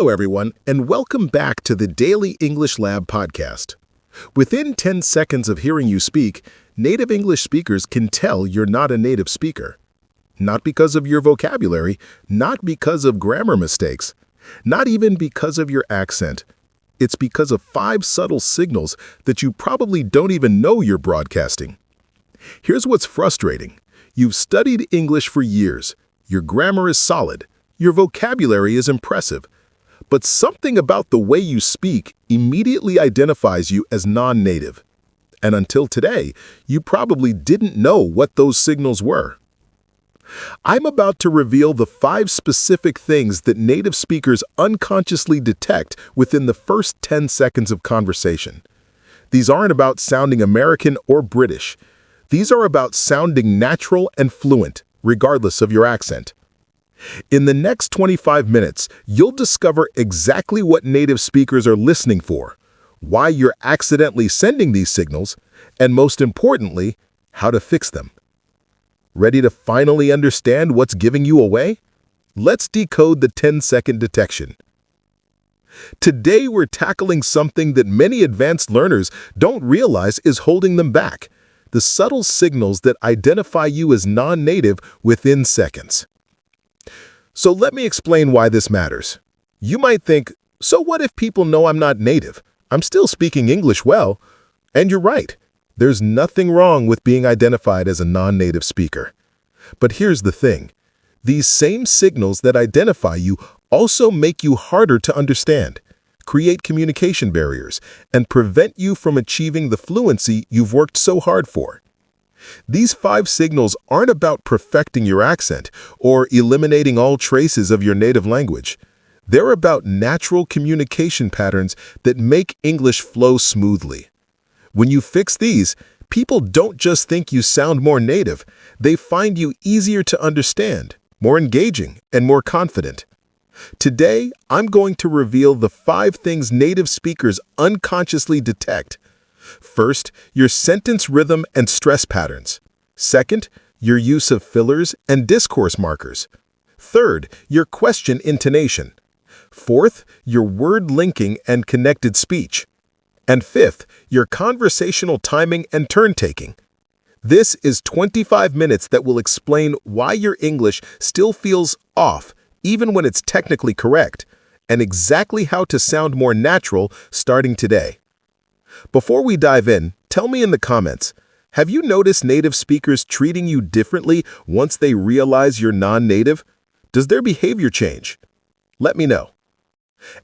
Hello, everyone, and welcome back to the Daily English Lab podcast. Within 10 seconds of hearing you speak, native English speakers can tell you're not a native speaker. Not because of your vocabulary, not because of grammar mistakes, not even because of your accent. It's because of 5 subtle signals that you probably don't even know you're broadcasting. Here's what's frustrating. You've studied English for years. Your grammar is solid. Your vocabulary is impressive. But something about the way you speak immediately identifies you as non-native. And until today, you probably didn't know what those signals were. I'm about to reveal the 5 specific things that native speakers unconsciously detect within the first 10 seconds of conversation. These aren't about sounding American or British. These are about sounding natural and fluent, regardless of your accent. In the next 25 minutes, you'll discover exactly what native speakers are listening for, why you're accidentally sending these signals, and most importantly, how to fix them. Ready to finally understand what's giving you away? Let's decode the 10-second detection. Today, we're tackling something that many advanced learners don't realize is holding them back: the subtle signals that identify you as non-native within seconds. So let me explain why this matters. You might think, so what if people know I'm not native? I'm still speaking English well. And you're right. There's nothing wrong with being identified as a non-native speaker. But here's the thing. These same signals that identify you also make you harder to understand, create communication barriers, and prevent you from achieving the fluency you've worked so hard for. These 5 signals aren't about perfecting your accent or eliminating all traces of your native language. They're about natural communication patterns that make English flow smoothly. When you fix these, people don't just think you sound more native, they find you easier to understand, more engaging, and more confident. Today, I'm going to reveal the 5 things native speakers unconsciously detect. First, your sentence rhythm and stress patterns. Second, your use of fillers and discourse markers. Third, your question intonation. Fourth, your word linking and connected speech. And fifth, your conversational timing and turn-taking. This is 25 minutes that will explain why your English still feels off, even when it's technically correct, and exactly how to sound more natural starting today. Before we dive in, tell me in the comments, have you noticed native speakers treating you differently once they realize you're non-native? Does their behavior change? Let me know.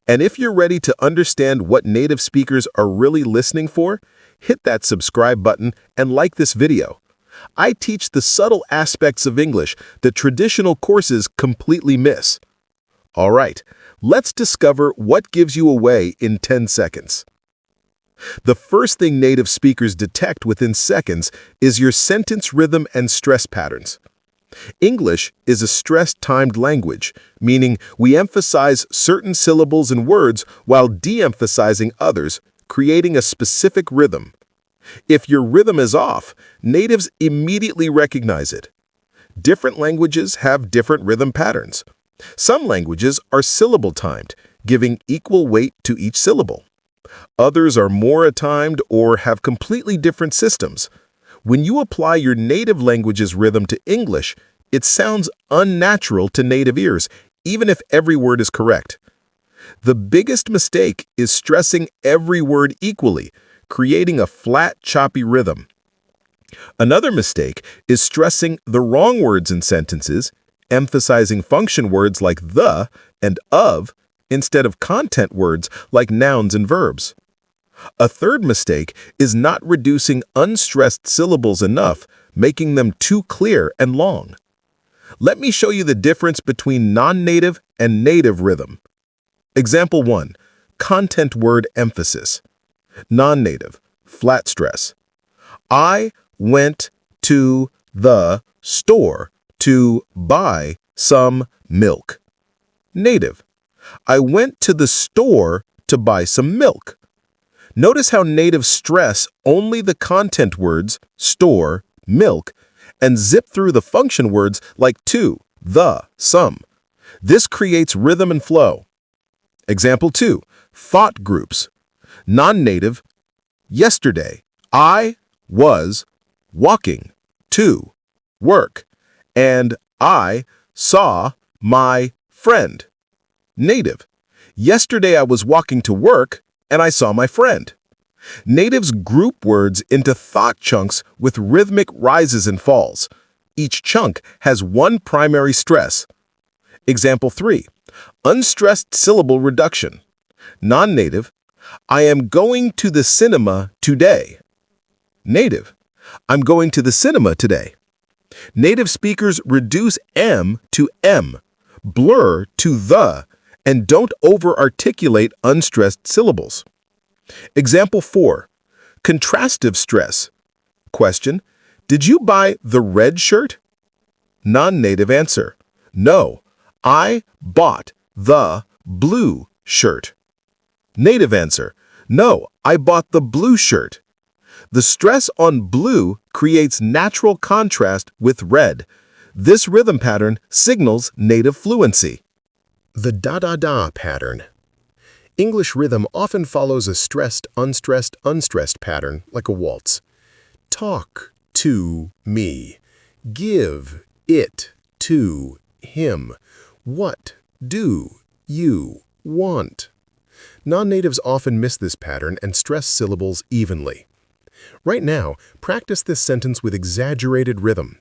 And if you're ready to understand what native speakers are really listening for, hit that subscribe button and like this video. I teach the subtle aspects of English that traditional courses completely miss. All right, let's discover what gives you away in 10 seconds. The first thing native speakers detect within seconds is your sentence rhythm and stress patterns. English is a stress-timed language, meaning we emphasize certain syllables and words while de-emphasizing others, creating a specific rhythm. If your rhythm is off, natives immediately recognize it. Different languages have different rhythm patterns. Some languages are syllable-timed, giving equal weight to each syllable. Others are mora-timed or have completely different systems. When you apply your native language's rhythm to English, it sounds unnatural to native ears, even if every word is correct. The biggest mistake is stressing every word equally, creating a flat, choppy rhythm. Another mistake is stressing the wrong words in sentences, emphasizing function words like the and of, instead of content words like nouns and verbs. A third mistake is not reducing unstressed syllables enough, making them too clear and long. Let me show you the difference between non-native and native rhythm. Example 1. Content word emphasis. Non-native, flat stress. I went to the store to buy some milk. Native. I went to the store to buy some milk. Notice how natives stress only the content words, store, milk, and zip through the function words like to, the, some. This creates rhythm and flow. Example 2. Thought groups. Non-native, yesterday, I was walking to work, and I saw my friend. Native, yesterday I was walking to work, and I saw my friend. Natives group words into thought chunks with rhythmic rises and falls. Each chunk has one primary stress. Example 3. Unstressed syllable reduction. Non-native, I am going to the cinema today. Native, I'm going to the cinema today. Native speakers reduce M to M, blur to the, and don't over-articulate unstressed syllables. Example 4. Contrastive stress. Question, did you buy the red shirt? Non-native answer, no, I bought the blue shirt. Native answer, no, I bought the blue shirt. The stress on blue creates natural contrast with red. This rhythm pattern signals native fluency. The da-da-da pattern. English rhythm often follows a stressed, unstressed pattern, like a waltz. Talk to me. Give it to him. What do you want? Non-natives often miss this pattern and stress syllables evenly. Right now, practice this sentence with exaggerated rhythm.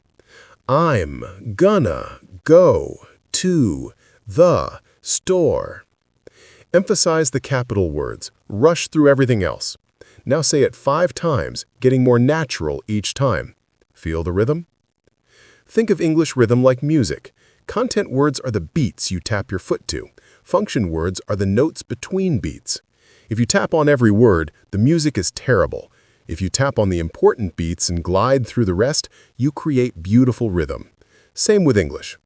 I'm gonna go to the store. Emphasize the capital words. Rush through everything else. Now say it 5 times, getting more natural each time. Feel the rhythm? Think of English rhythm like music. Content words are the beats you tap your foot to. Function words are the notes between beats. If you tap on every word, the music is terrible. If you tap on the important beats and glide through the rest, you create beautiful rhythm. Same with English.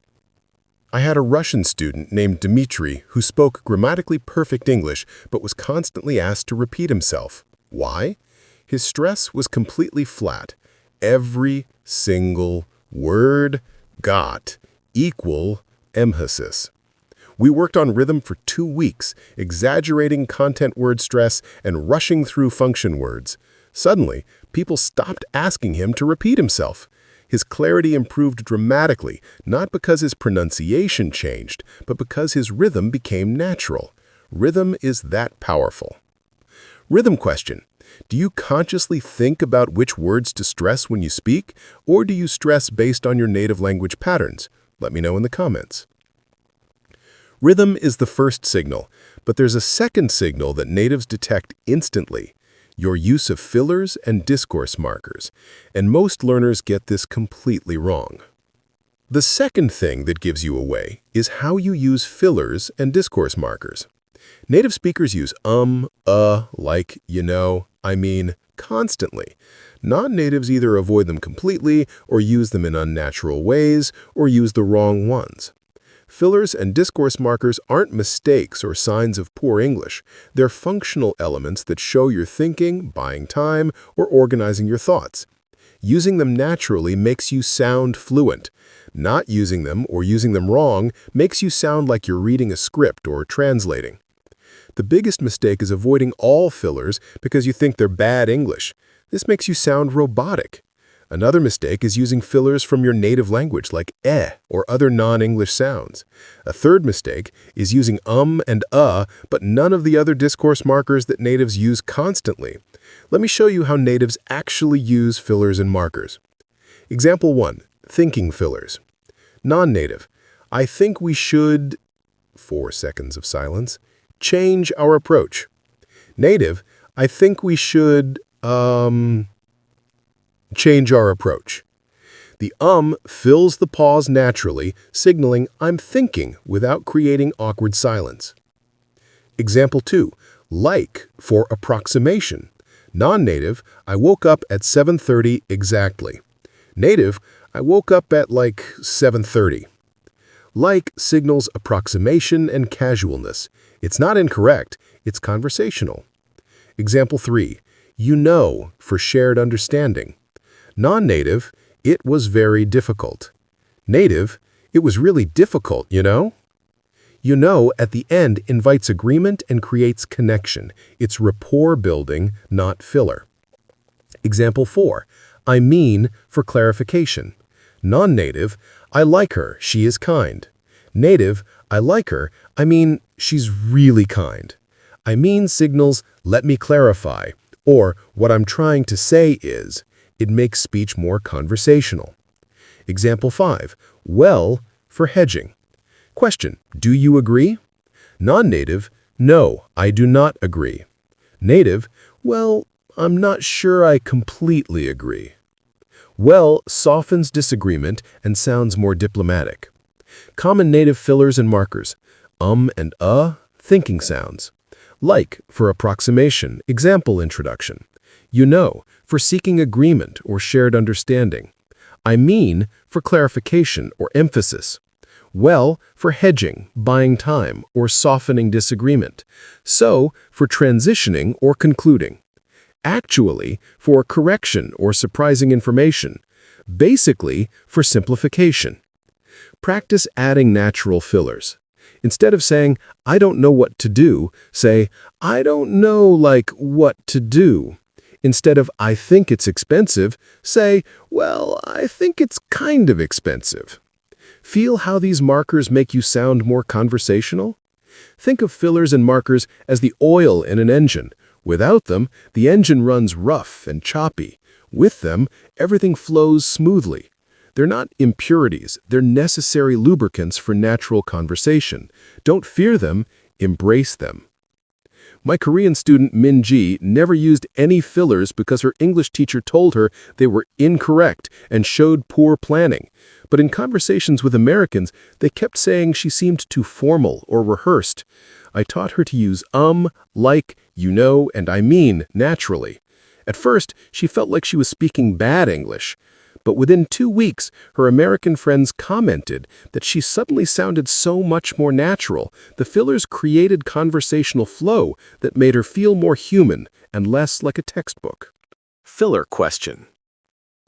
I had a Russian student named Dmitry who spoke grammatically perfect English but was constantly asked to repeat himself. Why? His stress was completely flat. Every single word got equal emphasis. We worked on rhythm for 2 weeks, exaggerating content word stress and rushing through function words. Suddenly, people stopped asking him to repeat himself. His clarity improved dramatically, not because his pronunciation changed, but because his rhythm became natural. Rhythm is that powerful. Rhythm question. Do you consciously think about which words to stress when you speak, or do you stress based on your native language patterns? Let me know in the comments. Rhythm is the first signal, but there's a second signal that natives detect instantly. Your use of fillers and discourse markers, and most learners get this completely wrong. The second thing that gives you away is how you use fillers and discourse markers. Native speakers use like, you know, I mean, constantly. Non-natives either avoid them completely or use them in unnatural ways or use the wrong ones. Fillers and discourse markers aren't mistakes or signs of poor English. They're functional elements that show you're thinking, buying time, or organizing your thoughts. Using them naturally makes you sound fluent. Not using them or using them wrong makes you sound like you're reading a script or translating. The biggest mistake is avoiding all fillers because you think they're bad English. This makes you sound robotic. Another mistake is using fillers from your native language like or other non-English sounds. A third mistake is using and but none of the other discourse markers that natives use constantly. Let me show you how natives actually use fillers and markers. Example 1. Thinking fillers. Non-native. I think we should, 4 seconds of silence, change our approach. Native. I think we should, change our approach. The fills the pause naturally, signaling I'm thinking without creating awkward silence. Example 2. Like for approximation. Non-native, I woke up at 7:30 exactly. Native, I woke up at like 7:30. Like signals approximation and casualness. It's not incorrect, it's conversational. Example 3. You know for shared understanding. Non-native, it was very difficult. Native, it was really difficult, you know? You know, at the end invites agreement and creates connection. It's rapport building, not filler. Example 4. I mean for clarification. Non-native, I like her, she is kind. Native, I like her, I mean, she's really kind. I mean signals, let me clarify, or what I'm trying to say is. It makes speech more conversational. Example 5. Well for hedging. Question, do you agree? Non-native, no, I do not agree. Native, well, I'm not sure I completely agree. Well softens disagreement and sounds more diplomatic. Common native fillers and markers. And thinking sounds. Like for approximation, example introduction. You know, for seeking agreement or shared understanding. I mean for clarification or emphasis. Well for hedging, buying time, or softening disagreement. So for transitioning or concluding. Actually for correction or surprising information. Basically for simplification. Practice adding natural fillers. Instead of saying, I don't know what to do, say, I don't know, like, what to do. Instead of, I think it's expensive, say, well, I think it's kind of expensive. Feel how these markers make you sound more conversational? Think of fillers and markers as the oil in an engine. Without them, the engine runs rough and choppy. With them, everything flows smoothly. They're not impurities, they're necessary lubricants for natural conversation. Don't fear them, embrace them. My Korean student Min Ji never used any fillers because her English teacher told her they were incorrect and showed poor planning. But in conversations with Americans, they kept saying she seemed too formal or rehearsed. I taught her to use like, you know, and I mean naturally. At first, she felt like she was speaking bad English. But within 2 weeks, her American friends commented that she suddenly sounded so much more natural. The fillers created conversational flow that made her feel more human and less like a textbook. Filler question.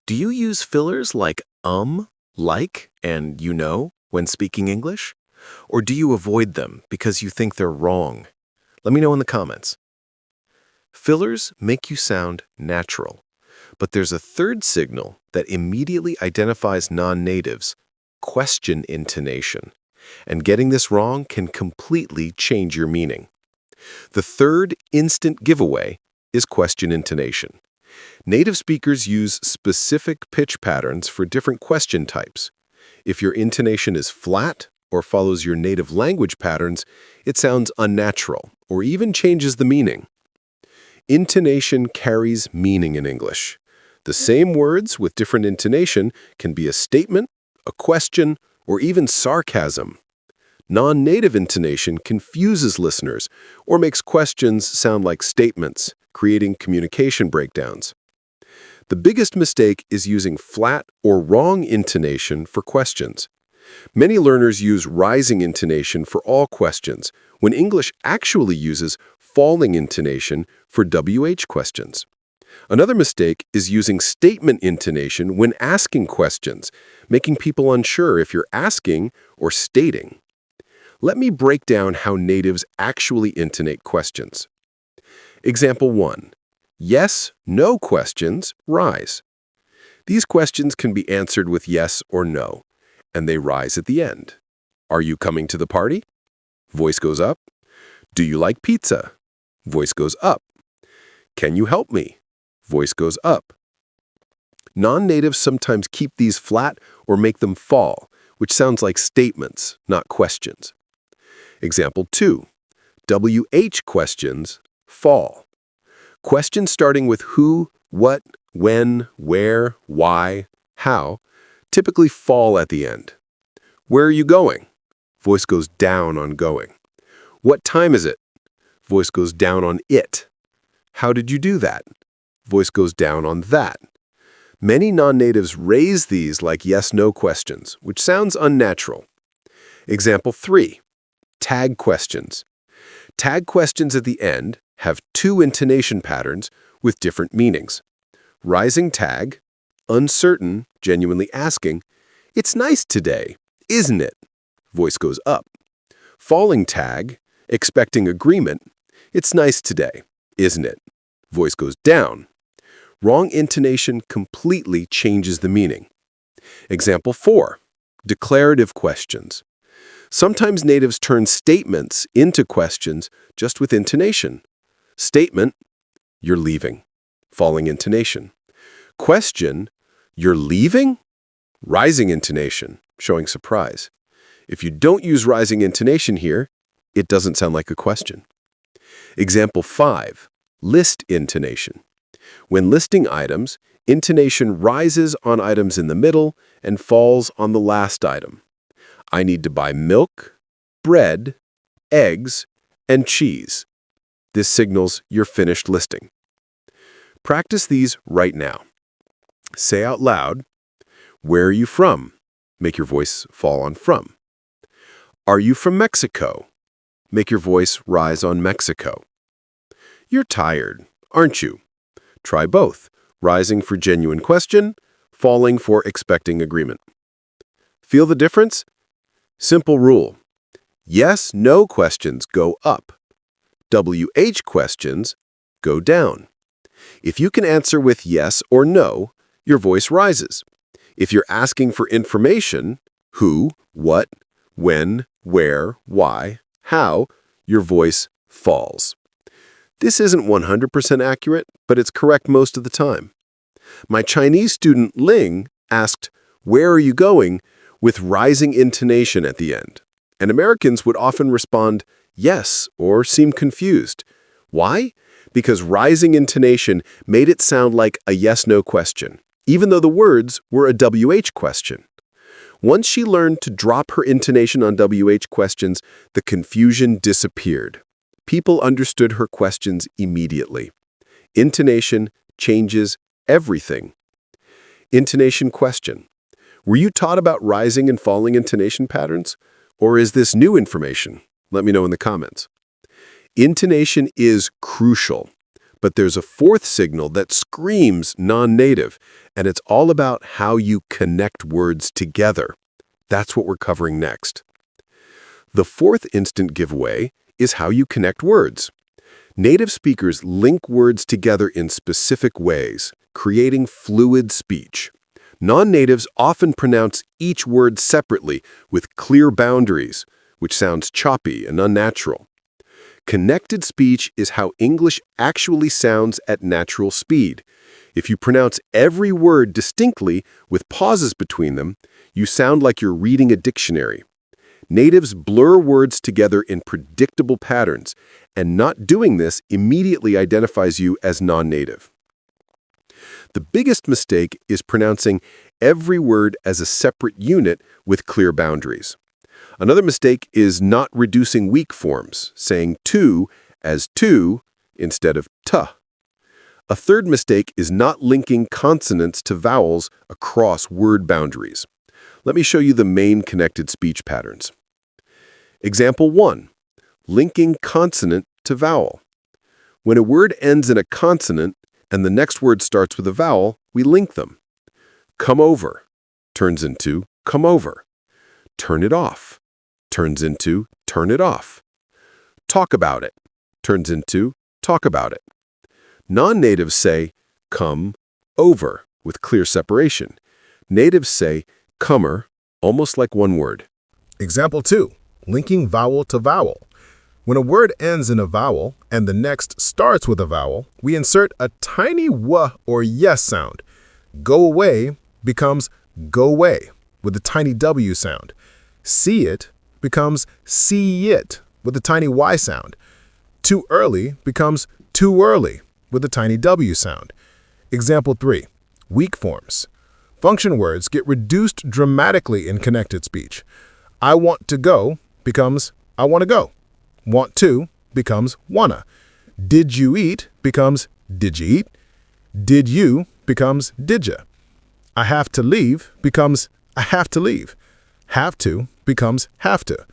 Do you use fillers like like, and you know when speaking English? Or do you avoid them because you think they're wrong? Let me know in the comments. Fillers make you sound natural. But there's a third signal that immediately identifies non-natives, question intonation. And getting this wrong can completely change your meaning. The third instant giveaway is question intonation. Native speakers use specific pitch patterns for different question types. If your intonation is flat or follows your native language patterns, it sounds unnatural or even changes the meaning. Intonation carries meaning in English. The same words with different intonation can be a statement, a question, or even sarcasm. Non-native intonation confuses listeners or makes questions sound like statements, creating communication breakdowns. The biggest mistake is using flat or wrong intonation for questions. Many learners use rising intonation for all questions, when English actually uses falling intonation for WH questions. Another mistake is using statement intonation when asking questions, making people unsure if you're asking or stating. Let me break down how natives actually intonate questions. Example 1. Yes, no questions rise. These questions can be answered with yes or no, and they rise at the end. Are you coming to the party? Voice goes up. Do you like pizza? Voice goes up. Can you help me? Voice goes up. Non-natives sometimes keep these flat or make them fall, which sounds like statements, not questions. Example 2. WH questions fall. Questions starting with who, what, when, where, why, how typically fall at the end. Where are you going? Voice goes down on going. What time is it? Voice goes down on it. How did you do that? Voice goes down on that. Many non-natives raise these like yes-no questions, which sounds unnatural. Example 3. Tag questions. Tag questions at the end have 2 intonation patterns with different meanings. Rising tag, uncertain, genuinely asking, it's nice today, isn't it? Voice goes up. Falling tag, expecting agreement. It's nice today, isn't it? Voice goes down. Wrong intonation completely changes the meaning. Example 4. Declarative questions. Sometimes natives turn statements into questions just with intonation. Statement, you're leaving. Falling intonation. Question, you're leaving? Rising intonation, showing surprise. If you don't use rising intonation here, it doesn't sound like a question. Example 5. List intonation. When listing items, intonation rises on items in the middle and falls on the last item. I need to buy milk, bread, eggs, and cheese. This signals you're finished listing. Practice these right now. Say out loud, where are you from? Make your voice fall on from. Are you from Mexico? Make your voice rise on Mexico. You're tired, aren't you? Try both, rising for genuine question, falling for expecting agreement. Feel the difference? Simple rule. Yes, no questions go up. WH questions go down. If you can answer with yes or no, your voice rises. If you're asking for information, who, what, when, where, why, how, your voice falls. This isn't 100% accurate, but it's correct most of the time. My Chinese student Ling asked, "Where are you going?" with rising intonation at the end. And Americans would often respond, yes, or seem confused. Why? Because rising intonation made it sound like a yes-no question, even though the words were a WH question. Once she learned to drop her intonation on WH questions, the confusion disappeared. People understood her questions immediately. Intonation changes everything. Intonation question. Were you taught about rising and falling intonation patterns? Or is this new information? Let me know in the comments. Intonation is crucial, but there's a fourth signal that screams non-native, and it's all about how you connect words together. That's what we're covering next. The fourth instant giveaway is how you connect words. Native speakers link words together in specific ways, creating fluid speech. Non-natives often pronounce each word separately with clear boundaries, which sounds choppy and unnatural. Connected speech is how English actually sounds at natural speed. If you pronounce every word distinctly with pauses between them, you sound like you're reading a dictionary. Natives blur words together in predictable patterns, and not doing this immediately identifies you as non-native. The biggest mistake is pronouncing every word as a separate unit with clear boundaries. Another mistake is not reducing weak forms, saying to as to instead of tuh. A third mistake is not linking consonants to vowels across word boundaries. Let me show you the main connected speech patterns. Example 1. Linking consonant to vowel. When a word ends in a consonant and the next word starts with a vowel, we link them. Come over turns into come over. Turn it off turns into turn it off. Talk about it turns into talk about it. Non-natives say come over with clear separation. Natives say comer, almost like one word. Example 2. Linking vowel to vowel. When a word ends in a vowel and the next starts with a vowel, we insert a tiny w or yes sound. Go away becomes go away with a tiny w sound. See it becomes see it with a tiny y sound. Too early becomes too early with a tiny w sound. Example 3. Weak forms. Function words get reduced dramatically in connected speech. I want to go becomes I want to go. Want to becomes wanna. Did you eat becomes did you eat. Did you becomes did ya. I have to leave becomes I have to leave. Have to becomes have to.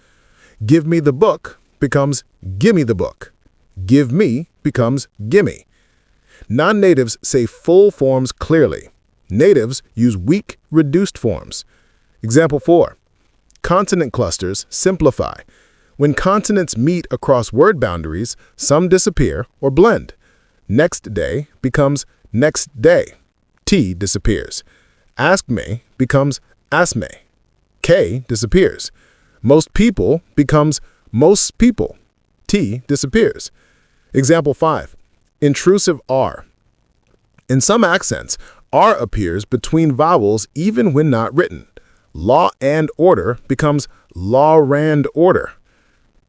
Give me the book becomes gimme the book. Give me becomes gimme. Non-natives say full forms clearly. Natives use weak, reduced forms. Example 4. Consonant clusters simplify. When consonants meet across word boundaries, some disappear or blend. Next day becomes next day. T disappears. Ask me becomes ask me. K disappears. Most people becomes most people. T disappears. Example 5. Intrusive R. In some accents, R appears between vowels even when not written. Law and order becomes law rand order.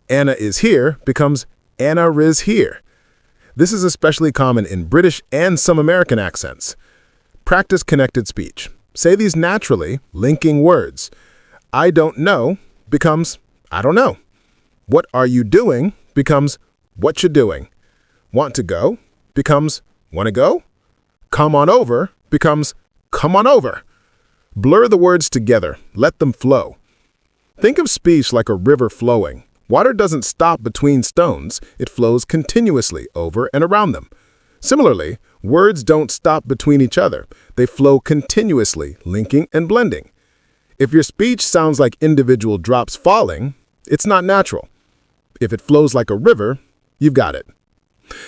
Anna is here becomes Anna is here. This is especially common in British and some American accents. Practice connected speech. Say these naturally, linking words. I don't know becomes I don't know. What are you doing becomes what you doing. Want to go becomes want to go. Come on over becomes come on over. Blur the words together. Let them flow. Think of speech like a river flowing. Water doesn't stop between stones. It flows continuously over and around them. Similarly, words don't stop between each other. They flow continuously, linking and blending. If your speech sounds like individual drops falling, it's not natural. If it flows like a river, you've got it.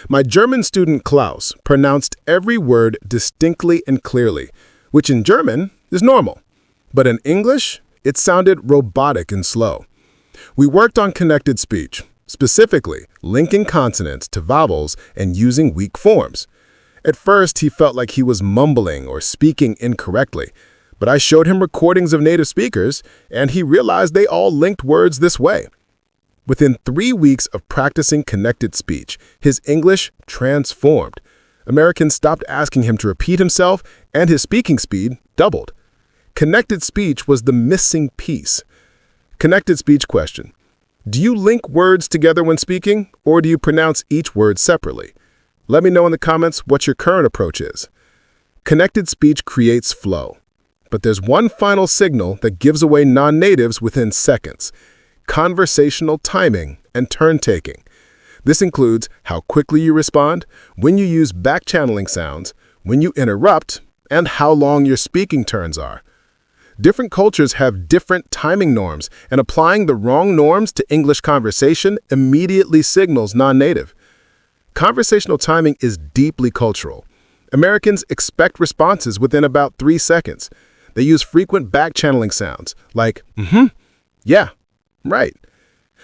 My German student Klaus pronounced every word distinctly and clearly, which in German is normal. But in English, it sounded robotic and slow. We worked on connected speech, specifically linking consonants to vowels and using weak forms. At first, he felt like he was mumbling or speaking incorrectly, but I showed him recordings of native speakers, and he realized they all linked words this way. Within 3 weeks of practicing connected speech, his English transformed. Americans stopped asking him to repeat himself, and his speaking speed doubled. Connected speech was the missing piece. Connected speech question. Do you link words together when speaking, or do you pronounce each word separately? Let me know in the comments what your current approach is. Connected speech creates flow. But there's one final signal that gives away non-natives within seconds: conversational timing and turn-taking. This includes how quickly you respond, when you use back-channeling sounds, when you interrupt, and how long your speaking turns are. Different cultures have different timing norms, and applying the wrong norms to English conversation immediately signals non-native. Conversational timing is deeply cultural. Americans expect responses within about 3 seconds. They use frequent back-channeling sounds, like, yeah, right.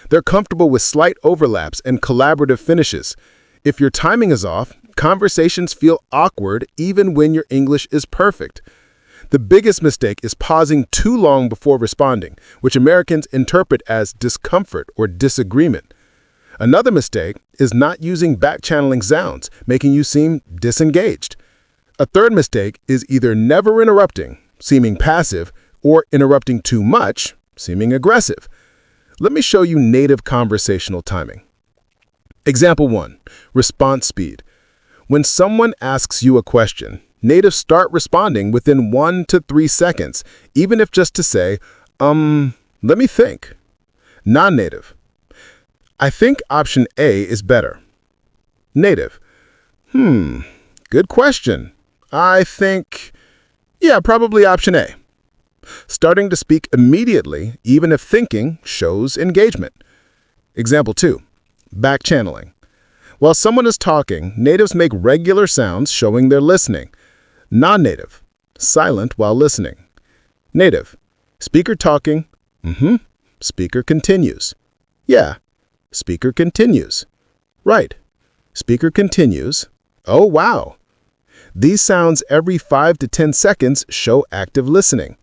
They're comfortable with slight overlaps and collaborative finishes. If your timing is off, conversations feel awkward even when your English is perfect. The biggest mistake is pausing too long before responding, which Americans interpret as discomfort or disagreement. Another mistake is not using back-channeling sounds, making you seem disengaged. A third mistake is either never interrupting, seeming passive, or interrupting too much, seeming aggressive. Let me show you native conversational timing. Example 1. Response speed. When someone asks you a question, natives start responding within 1 to 3 seconds, even if just to say, let me think. Non-native. I think option A is better. Native. Good question. I think, probably option A. Starting to speak immediately, even if thinking, shows engagement. Example 2. Back-channeling. While someone is talking, natives make regular sounds showing they're listening. Non-native. Silent while listening. Native. Speaker talking. Speaker continues. Yeah. Speaker continues. Right. Speaker continues. Oh, wow. These sounds every 5 to 10 seconds show active listening.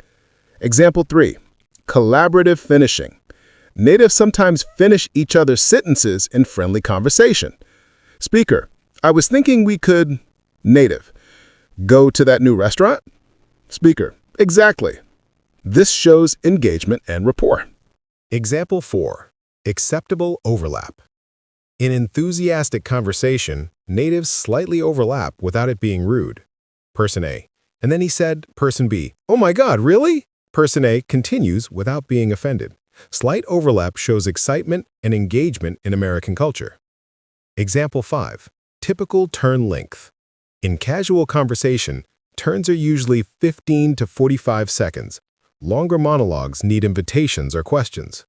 Example 3. Collaborative finishing. Natives sometimes finish each other's sentences in friendly conversation. Speaker, I was thinking we could... Native. Go to that new restaurant? Speaker, exactly. This shows engagement and rapport. Example 4. Acceptable overlap. In enthusiastic conversation, natives slightly overlap without it being rude. Person A. And then he said, Person B, oh my God, really? Person A continues without being offended. Slight overlap shows excitement and engagement in American culture. Example 5. Typical turn length. In casual conversation, turns are usually 15 to 45 seconds. Longer monologues need invitations or questions.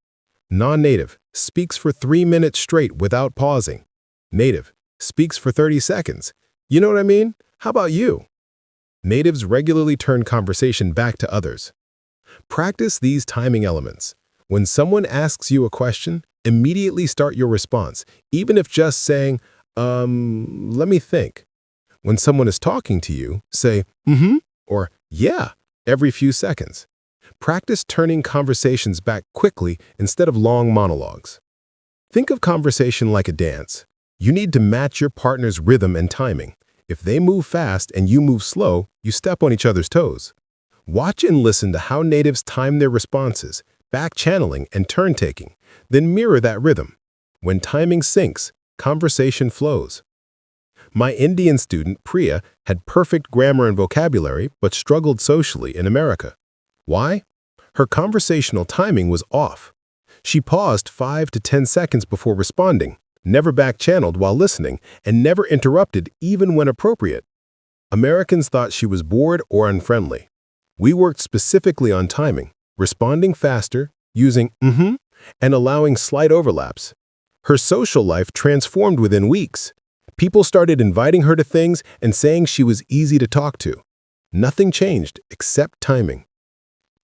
Non-native speaks for 3 minutes straight without pausing. Native speaks for 30 seconds. You know what I mean? How about you? Natives regularly turn conversation back to others. Practice these timing elements. When someone asks you a question, immediately start your response, even if just saying, let me think. When someone is talking to you, say, or yeah, every few seconds. Practice turning conversations back quickly instead of long monologues. Think of conversation like a dance. You need to match your partner's rhythm and timing. If they move fast and you move slow, you step on each other's toes. Watch and listen to how natives time their responses, back-channeling and turn-taking, then mirror that rhythm. When timing syncs, conversation flows. My Indian student, Priya, had perfect grammar and vocabulary but struggled socially in America. Why? Her conversational timing was off. She paused 5 to 10 seconds before responding, never back-channeled while listening, and never interrupted even when appropriate. Americans thought she was bored or unfriendly. We worked specifically on timing, responding faster, using and allowing slight overlaps. Her social life transformed within weeks. People started inviting her to things and saying she was easy to talk to. Nothing changed except timing.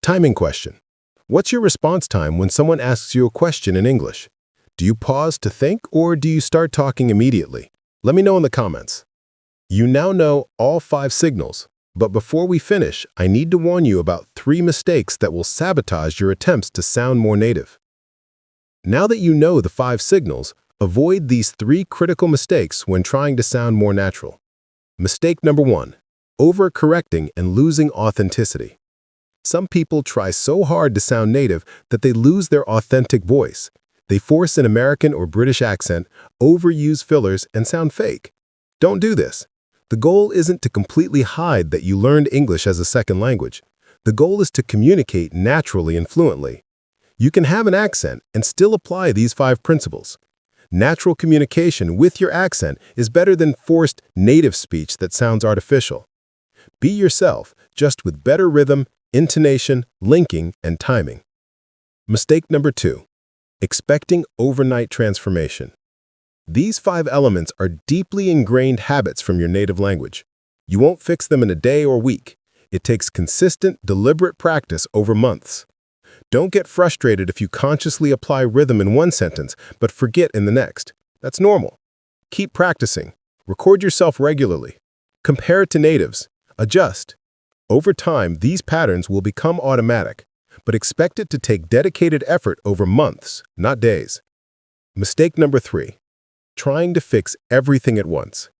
Timing question. What's your response time when someone asks you a question in English? Do you pause to think or do you start talking immediately? Let me know in the comments. You now know all 5 signals, but before we finish, I need to warn you about 3 mistakes that will sabotage your attempts to sound more native. Now that you know the 5 signals, avoid these 3 critical mistakes when trying to sound more natural. Mistake number 1, overcorrecting and losing authenticity. Some people try so hard to sound native that they lose their authentic voice. They force an American or British accent, overuse fillers, and sound fake. Don't do this. The goal isn't to completely hide that you learned English as a second language. The goal is to communicate naturally and fluently. You can have an accent and still apply these 5 principles. Natural communication with your accent is better than forced native speech that sounds artificial. Be yourself, just with better rhythm, intonation, linking, and timing. Mistake number 2, expecting overnight transformation. These 5 elements are deeply ingrained habits from your native language. You won't fix them in a day or week. It takes consistent, deliberate practice over months. Don't get frustrated if you consciously apply rhythm in one sentence but forget in the next. That's normal. Keep practicing. Record yourself regularly. Compare it to natives. Adjust. Over time, these patterns will become automatic, but expect it to take dedicated effort over months, not days. Mistake number 3, trying to fix everything at once.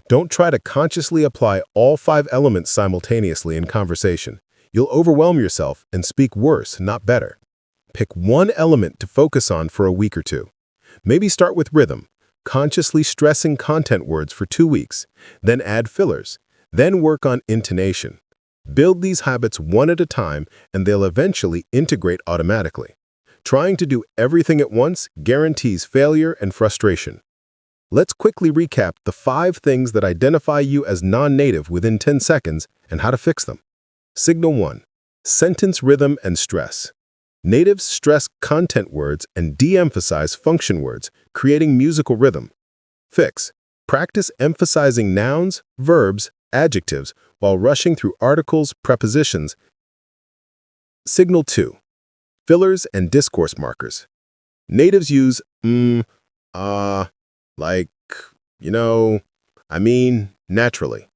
Don't try to consciously apply all 5 elements simultaneously in conversation. You'll overwhelm yourself and speak worse, not better. Pick one element to focus on for a week or 2. Maybe start with rhythm, consciously stressing content words for 2 weeks, then add fillers, then work on intonation. Build these habits one at a time and they'll eventually integrate automatically. Trying to do everything at once guarantees failure and frustration. Let's quickly recap the 5 things that identify you as non-native within 10 seconds and how to fix them. Signal 1, sentence rhythm and stress. Natives stress content words and de-emphasize function words, creating musical rhythm. Fix, practice emphasizing nouns, verbs, adjectives while rushing through articles, prepositions. Signal 2, fillers and discourse markers. Natives use like, naturally.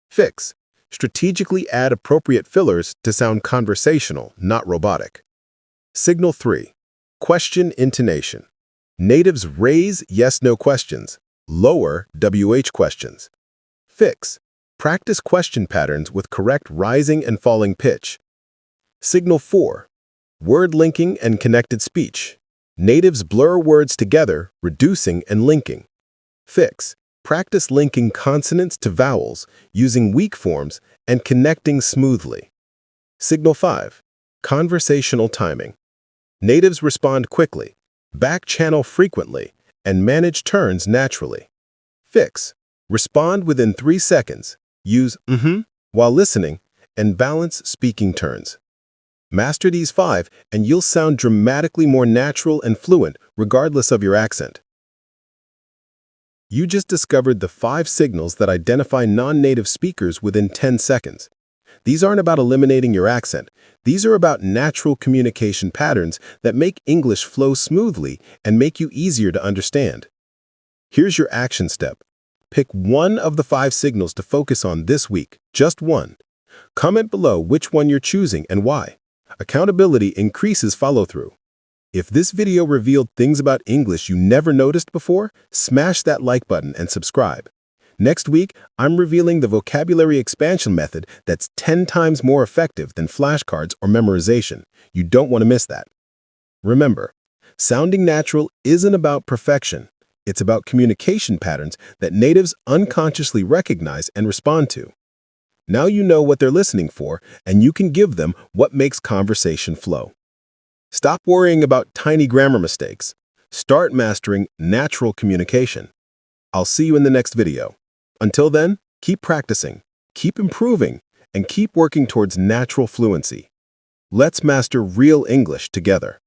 Fix, strategically add appropriate fillers to sound conversational, not robotic. Signal 3, question intonation. Natives raise yes-no questions, lower WH questions. Fix, practice question patterns with correct rising and falling pitch. Signal 4, word linking and connected speech. Natives blur words together, reducing and linking. Fix, practice linking consonants to vowels, using weak forms, and connecting smoothly. Signal 5, conversational timing. Natives respond quickly, back-channel frequently, and manage turns naturally. Fix, respond within 3 seconds, use while listening, and balance speaking turns. Master these 5, and you'll sound dramatically more natural and fluent, regardless of your accent. You just discovered the 5 signals that identify non-native speakers within 10 seconds. These aren't about eliminating your accent. These are about natural communication patterns that make English flow smoothly and make you easier to understand. Here's your action step. Pick one of the 5 signals to focus on this week, just one. Comment below which one you're choosing and why. Accountability increases follow-through. If this video revealed things about English you never noticed before, smash that like button and subscribe. Next week, I'm revealing the vocabulary expansion method that's 10 times more effective than flashcards or memorization. You don't want to miss that. Remember, sounding natural isn't about perfection. It's about communication patterns that natives unconsciously recognize and respond to. Now you know what they're listening for, and you can give them what makes conversation flow. Stop worrying about tiny grammar mistakes. Start mastering natural communication. I'll see you in the next video. Until then, keep practicing, keep improving, and keep working towards natural fluency. Let's master real English together.